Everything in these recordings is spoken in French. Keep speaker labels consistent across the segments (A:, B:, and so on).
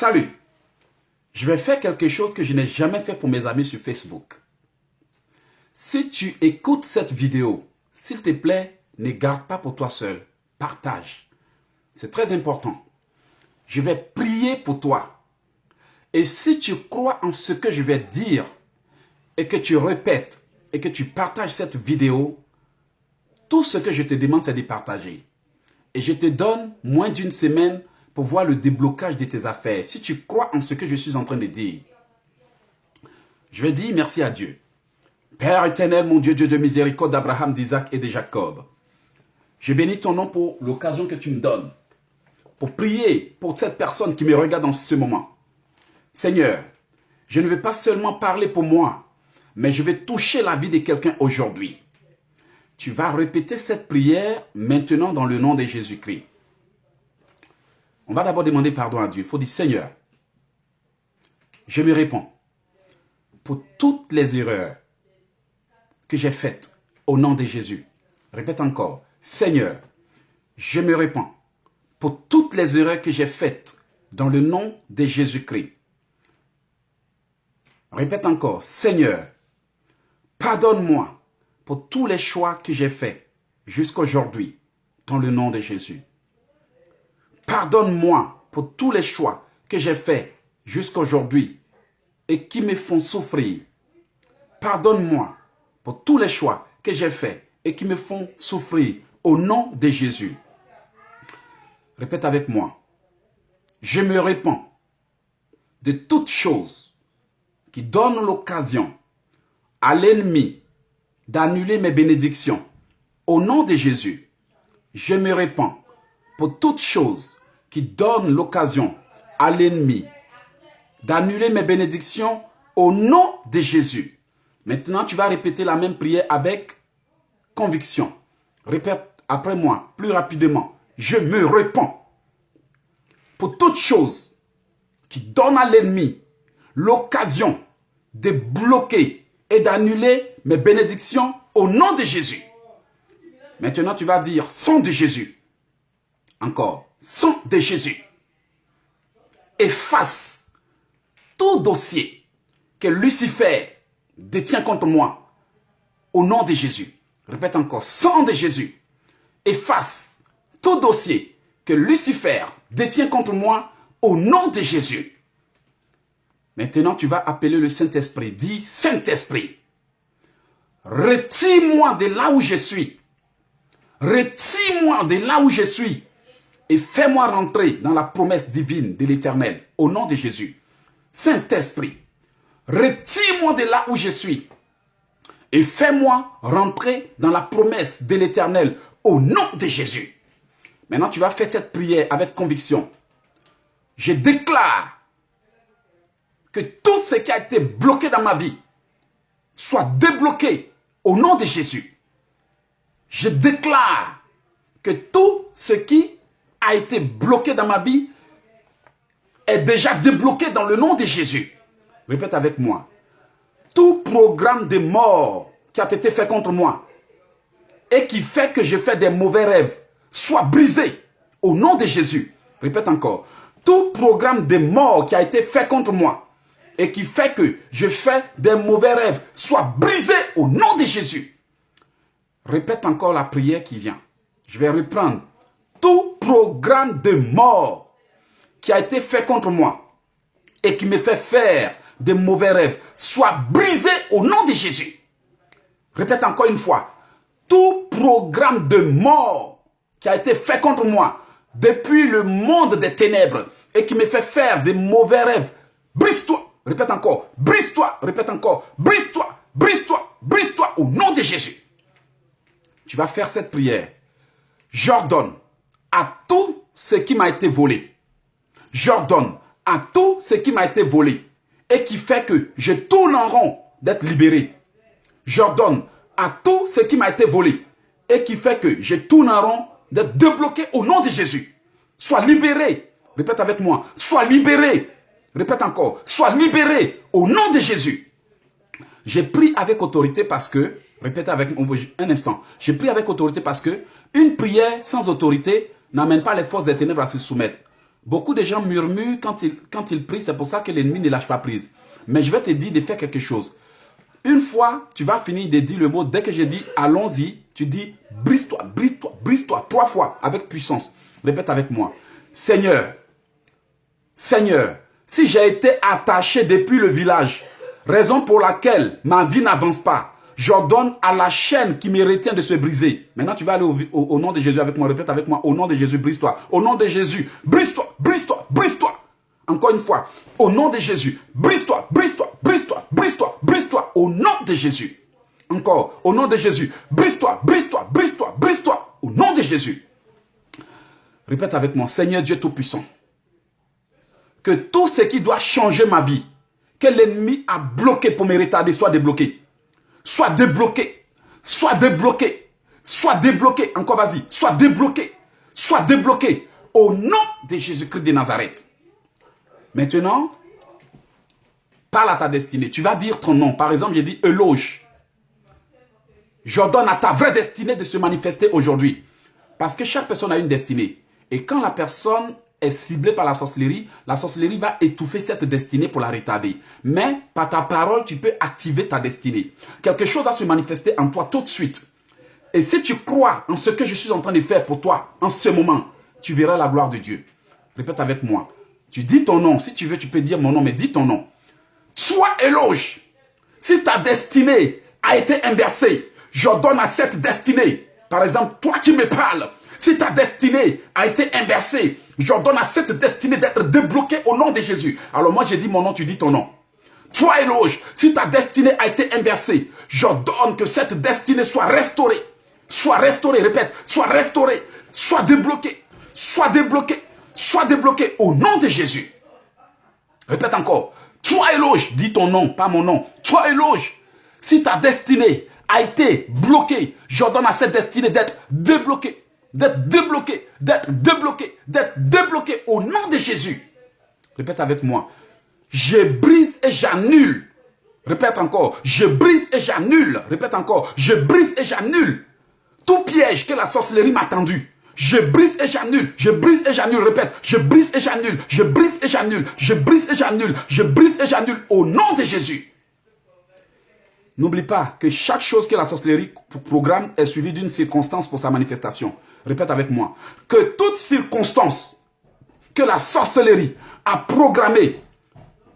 A: Salut, je vais faire quelque chose que je n'ai jamais fait pour mes amis sur Facebook. Si tu écoutes cette vidéo, s'il te plaît, ne garde pas pour toi seul. Partage. C'est très important. Je vais prier pour toi. Et si tu crois en ce que je vais dire et que tu répètes et que tu partages cette vidéo, tout ce que je te demande, c'est de partager. Et je te donne moins d'une semaine pour voir le déblocage de tes affaires. Si tu crois en ce que je suis en train de dire, je vais dire merci à Dieu. Père éternel, mon Dieu, Dieu de miséricorde d'Abraham, d'Isaac et de Jacob. Je bénis ton nom pour l'occasion que tu me donnes, pour prier pour cette personne qui me regarde en ce moment. Seigneur, je ne vais pas seulement parler pour moi, mais je vais toucher la vie de quelqu'un aujourd'hui. Tu vas répéter cette prière maintenant dans le nom de Jésus-Christ. On va d'abord demander pardon à Dieu. Il faut dire, Seigneur, je me réponds pour toutes les erreurs que j'ai faites au nom de Jésus. Répète encore, Seigneur, je me réponds pour toutes les erreurs que j'ai faites dans le nom de Jésus-Christ. Répète encore, Seigneur, pardonne-moi pour tous les choix que j'ai faits jusqu'à aujourd'hui dans le nom de Jésus. Pardonne-moi pour tous les choix que j'ai faits jusqu'à aujourd'hui et qui me font souffrir. Pardonne-moi pour tous les choix que j'ai faits et qui me font souffrir au nom de Jésus. Répète avec moi. Je me répands de toutes choses qui donnent l'occasion à l'ennemi d'annuler mes bénédictions. Au nom de Jésus, je me répands pour toutes choses qui donnent l'occasion à l'ennemi d'annuler mes bénédictions au nom de Jésus. Maintenant, tu vas répéter la même prière avec conviction. Répète après moi, plus rapidement. Je me répands pour toutes choses qui donnent à l'ennemi l'occasion de bloquer et d'annuler mes bénédictions au nom de Jésus. Maintenant, tu vas dire, sang de Jésus. Encore, sang de Jésus. Efface tout dossier que Lucifer détient contre moi au nom de Jésus. Répète encore, sang de Jésus. Efface tout dossier que Lucifer détient contre moi au nom de Jésus. Maintenant, tu vas appeler le Saint-Esprit. Dis, Saint-Esprit, retire-moi de là où je suis. Retire-moi de là où je suis et fais-moi rentrer dans la promesse divine de l'Éternel au nom de Jésus. Saint-Esprit, retire-moi de là où je suis et fais-moi rentrer dans la promesse de l'Éternel au nom de Jésus. Maintenant, tu vas faire cette prière avec conviction. Je déclare que tout ce qui a été bloqué dans ma vie soit débloqué au nom de Jésus. Je déclare que tout ce qui a été bloqué dans ma vie est déjà débloqué dans le nom de Jésus. Répète avec moi. Tout programme de mort qui a été fait contre moi et qui fait que je fais des mauvais rêves soit brisé au nom de Jésus. Répète encore. Tout programme de mort qui a été fait contre moi et qui fait que je fais des mauvais rêves soit brisé au nom de Jésus. Répète encore la prière qui vient. Je vais reprendre. Tout programme de mort qui a été fait contre moi et qui me fait faire de mauvais rêves soit brisé au nom de Jésus. Répète encore une fois. Tout programme de mort qui a été fait contre moi depuis le monde des ténèbres et qui me fait faire de mauvais rêves, brise-toi. Répète encore. Brise-toi. Répète encore. Brise-toi. Brise-toi. Brise-toi au nom de Jésus. Tu vas faire cette prière. J'ordonne à tout ce qui m'a été volé. J'ordonne à tout ce qui m'a été volé et qui fait que je tourne en rond d'être libéré. J'ordonne à tout ce qui m'a été volé et qui fait que je tourne en rond d'être débloqué au nom de Jésus. Sois libéré. Répète avec moi. Sois libéré. Répète encore. Sois libéré au nom de Jésus. J'ai pris avec autorité parce que, répétez avec moi un instant. J'ai pris avec autorité parce que une prière sans autorité n'amène pas les forces des ténèbres à se soumettre. Beaucoup de gens murmurent quand ils prient, c'est pour ça que l'ennemi ne lâche pas prise. Mais je vais te dire de faire quelque chose. Une fois, tu vas finir de dire le mot, dès que je dis allons-y, tu dis brise-toi, brise-toi, brise-toi, 3 fois avec puissance. Répète avec moi. Seigneur, Seigneur, si j'ai été attaché depuis le village, raison pour laquelle ma vie n'avance pas, j'ordonne à la chaîne qui me retient de se briser. Maintenant, tu vas aller au nom de Jésus avec moi. Répète avec moi. Au nom de Jésus, brise-toi. Au nom de Jésus, brise-toi, brise-toi, brise-toi. Encore une fois. Au nom de Jésus, brise-toi, brise-toi, brise-toi, brise-toi, brise-toi. Au nom de Jésus. Encore. Au nom de Jésus, brise-toi, brise-toi, brise-toi, brise-toi. Au nom de Jésus. Répète avec moi. Seigneur Dieu Tout-Puissant. Que tout ce qui doit changer ma vie, que l'ennemi a bloqué pour me retarder, soit débloqué. Soit débloqué, soit débloqué, soit débloqué, encore vas-y, soit débloqué, au nom de Jésus-Christ de Nazareth. Maintenant, parle à ta destinée, tu vas dire ton nom, par exemple, j'ai dit éloge. J'ordonne à ta vraie destinée de se manifester aujourd'hui, parce que chaque personne a une destinée, et quand la personne est ciblée par la sorcellerie va étouffer cette destinée pour la retarder. Mais par ta parole, tu peux activer ta destinée. Quelque chose va se manifester en toi tout de suite. Et si tu crois en ce que je suis en train de faire pour toi, en ce moment, tu verras la gloire de Dieu. Répète avec moi. Tu dis ton nom. Si tu veux, tu peux dire mon nom, mais dis ton nom. Sois éloge. Si ta destinée a été inversée, j'ordonne à cette destinée. Par exemple, toi qui me parles, si ta destinée a été inversée, j'ordonne à cette destinée d'être débloquée au nom de Jésus. Alors moi, j'ai dit mon nom, tu dis ton nom. Toi, éloge, si ta destinée a été inversée, j'ordonne que cette destinée soit restaurée. Soit restaurée, répète, soit restaurée, soit débloquée, soit débloquée, soit débloquée au nom de Jésus. Répète encore. Toi, éloge, dis ton nom, pas mon nom. Toi, éloge, si ta destinée a été bloquée, j'ordonne à cette destinée d'être débloquée. D'être débloqué, d'être débloqué, d'être débloqué au nom de Jésus. Répète avec moi. Je brise et j'annule. Répète encore. Je brise et j'annule. Répète encore. Je brise et j'annule. Tout piège que la sorcellerie m'a tendu. Je brise et j'annule. Je brise et j'annule. Répète. Je brise et j'annule. Je brise et j'annule. Je brise et j'annule. Je brise et j'annule au nom de Jésus. N'oublie pas que chaque chose que la sorcellerie programme est suivie d'une circonstance pour sa manifestation. Répète avec moi. Que toute circonstance que la sorcellerie a programmée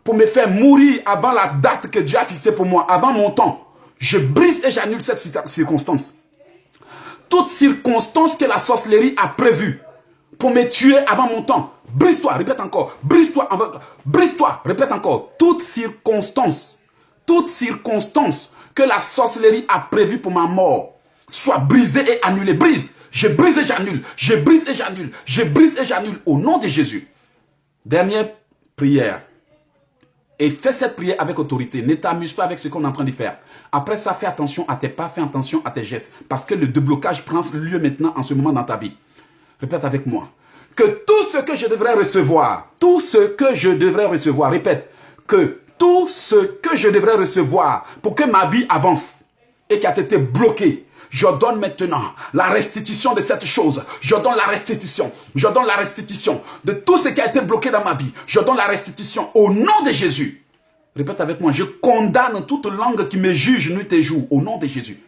A: pour me faire mourir avant la date que Dieu a fixée pour moi, avant mon temps, je brise et j'annule cette circonstance. Toute circonstance que la sorcellerie a prévue pour me tuer avant mon temps, brise-toi, répète encore, brise-toi, brise-toi, répète encore. Toute circonstance que la sorcellerie a prévue pour ma mort, soit brisée et annulée. Brise. Je brise et j'annule. Je brise et j'annule. Je brise et j'annule au nom de Jésus. Dernière prière. Et fais cette prière avec autorité. Ne t'amuse pas avec ce qu'on est en train de faire. Après ça, fais attention à tes pas, fais attention à tes gestes. Parce que le déblocage prend lieu maintenant en ce moment dans ta vie. Répète avec moi. Que tout ce que je devrais recevoir, répète, que tout ce que je devrais recevoir pour que ma vie avance et qui a été bloqué, j'ordonne maintenant la restitution de cette chose. J'ordonne la restitution de tout ce qui a été bloqué dans ma vie. J'ordonne la restitution au nom de Jésus. Répète avec moi, je condamne toute langue qui me juge nuit et jour au nom de Jésus.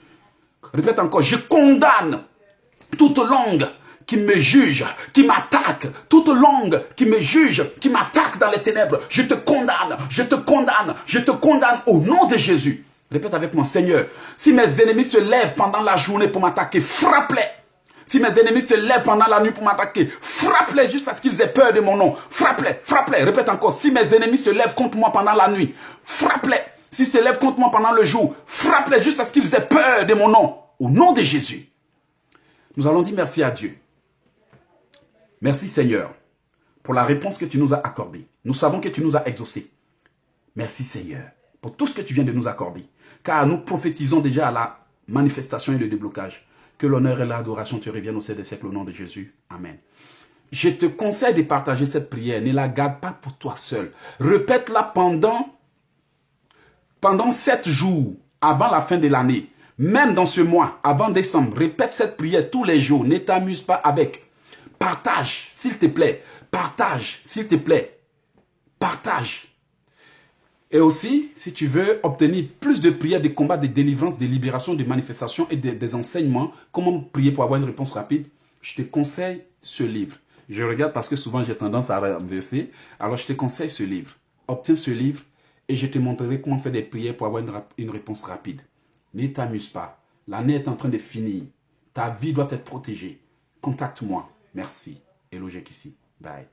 A: Répète encore, je condamne toute langue qui me juge, qui m'attaque, toute langue qui me juge, qui m'attaque dans les ténèbres, je te condamne, je te condamne, je te condamne au nom de Jésus. Répète avec moi, Seigneur, si mes ennemis se lèvent pendant la journée pour m'attaquer, frappe-les. Si mes ennemis se lèvent pendant la nuit pour m'attaquer, frappe-les jusqu'à ce qu'ils aient peur de mon nom. Frappe-les, frappe-les. Répète encore, si mes ennemis se lèvent contre moi pendant la nuit, frappe-les. S'ils se lèvent contre moi pendant le jour, frappe-les jusqu'à ce qu'ils aient peur de mon nom. Au nom de Jésus. Nous allons dire merci à Dieu. Merci Seigneur pour la réponse que tu nous as accordée. Nous savons que tu nous as exaucés. Merci Seigneur pour tout ce que tu viens de nous accorder. Car nous prophétisons déjà à la manifestation et le déblocage. Que l'honneur et l'adoration te reviennent au sein des siècles au nom de Jésus. Amen. Je te conseille de partager cette prière. Ne la garde pas pour toi seul. Répète-la pendant 7 jours avant la fin de l'année. Même dans ce mois, avant décembre, répète cette prière tous les jours. Ne t'amuse pas avec. Partage, s'il te plaît. Partage, s'il te plaît. Partage. Et aussi, si tu veux obtenir plus de prières, de combats, de délivrance, de libération, de manifestations et des enseignements, comment prier pour avoir une réponse rapide, je te conseille ce livre. Je regarde parce que souvent j'ai tendance à renverser. Alors je te conseille ce livre. Obtiens ce livre et je te montrerai comment faire des prières pour avoir une réponse rapide. Ne t'amuse pas. L'année est en train de finir. Ta vie doit être protégée. Contacte-moi. Merci. Hello, Jack ici. Bye.